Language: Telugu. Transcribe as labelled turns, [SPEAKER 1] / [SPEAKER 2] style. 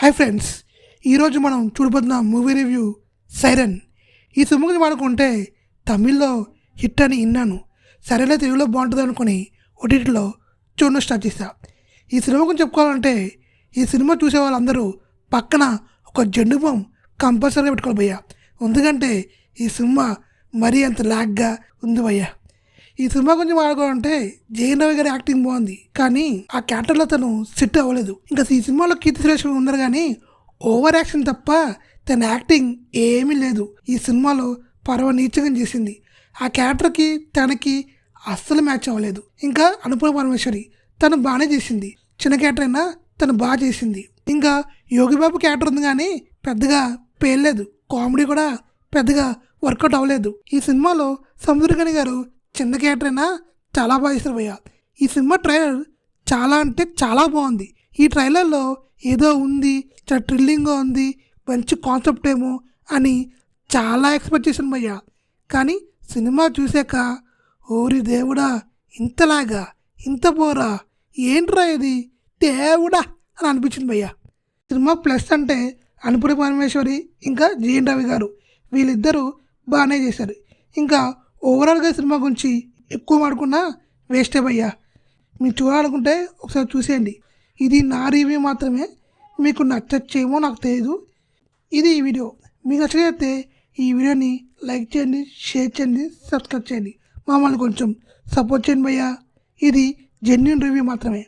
[SPEAKER 1] హాయ్ ఫ్రెండ్స్, ఈరోజు మనం చూడబోతున్న మూవీ రివ్యూ సైరన్. ఈ సినిమా గురించి మాట్లాడుకుంటే తమిళ్లో హిట్ అని విన్నాను. సరేలే తెలుగులో బాగుంటుంది అనుకుని ఓటీటీలో చూడడం స్టార్ట్ చేశా. ఈ సినిమా గురించి చెప్పుకోవాలంటే ఈ సినిమా చూసే వాళ్ళందరూ పక్కన ఒక జెండు బామ్ కంపల్సరీగా పెట్టుకోవాలి భయ్యా. ఎందుకంటే ఈ సినిమా మరీ అంత లాగ్గా ఉంది భయ్యా. ఈ సినిమా గురించి మాట్లాడుకోవాలంటే జయన్ రవి గారి యాక్టింగ్ బాగుంది, కానీ ఆ క్యారెక్టర్లో తను సెట్ అవ్వలేదు. ఇంకా ఈ సినిమాలో కీర్తి సురేష్ ఉన్నారు, కానీ ఓవర్ యాక్షన్ తప్ప తన యాక్టింగ్ ఏమీ లేదు. ఈ సినిమాలో నీచంగా చేసింది. ఆ క్యారెక్టర్కి తనకి అస్సలు మ్యాచ్ అవ్వలేదు. ఇంకా అనుపమ పరమేశ్వరి తను బాగానే చేసింది, చిన్న క్యారెక్టర్ అయినా తను బాగా చేసింది. ఇంకా యోగిబాబు క్యారెక్టర్ ఉంది, కానీ పెద్దగా పేర్లేదు. కామెడీ కూడా పెద్దగా వర్కౌట్ అవ్వలేదు. ఈ సినిమాలో సముద్రగని గారు చిన్న క్యారెక్టర్ అయినా చాలా బాగా చేశారు భయ్య. ఈ సినిమా ట్రైలర్ చాలా అంటే చాలా బాగుంది. ఈ ట్రైలర్లో ఏదో ఉంది, చాలా థ్రిల్లింగ్గా ఉంది, మంచి కాన్సెప్ట్ ఏమో అని చాలా ఎక్స్పెక్ట్ చేశాను భయ్య. కానీ సినిమా చూసాక ఓరి దేవుడా, ఇంతలాగా ఇంత పోరా, ఏంట్రా ఇది దేవుడా అని అనిపించింది భయ్య. సినిమా ప్లస్ అంటే అనుపూరి పరమేశ్వరి ఇంకా జయన్ రవి గారు, వీళ్ళిద్దరూ బాగానే చేశారు. ఇంకా ఓవరాల్గా సినిమా గురించి ఎక్కువ మాడుకున్నా వేస్టే భయ్యా. మీరు చూడాలనుకుంటే ఒకసారి చూసేయండి. ఇది నా రివ్యూ మాత్రమే, మీకు నచ్చచ్చేమో నాకు తెలియదు. ఇది ఈ వీడియో మీకు నచ్చకపోతే ఈ వీడియోని లైక్ చేయండి, షేర్ చేయండి, సబ్స్క్రైబ్ చేయండి. మమ్మల్ని కొంచెం సపోర్ట్ చేయండి భయ్యా. ఇది జెన్యూన్ రివ్యూ మాత్రమే.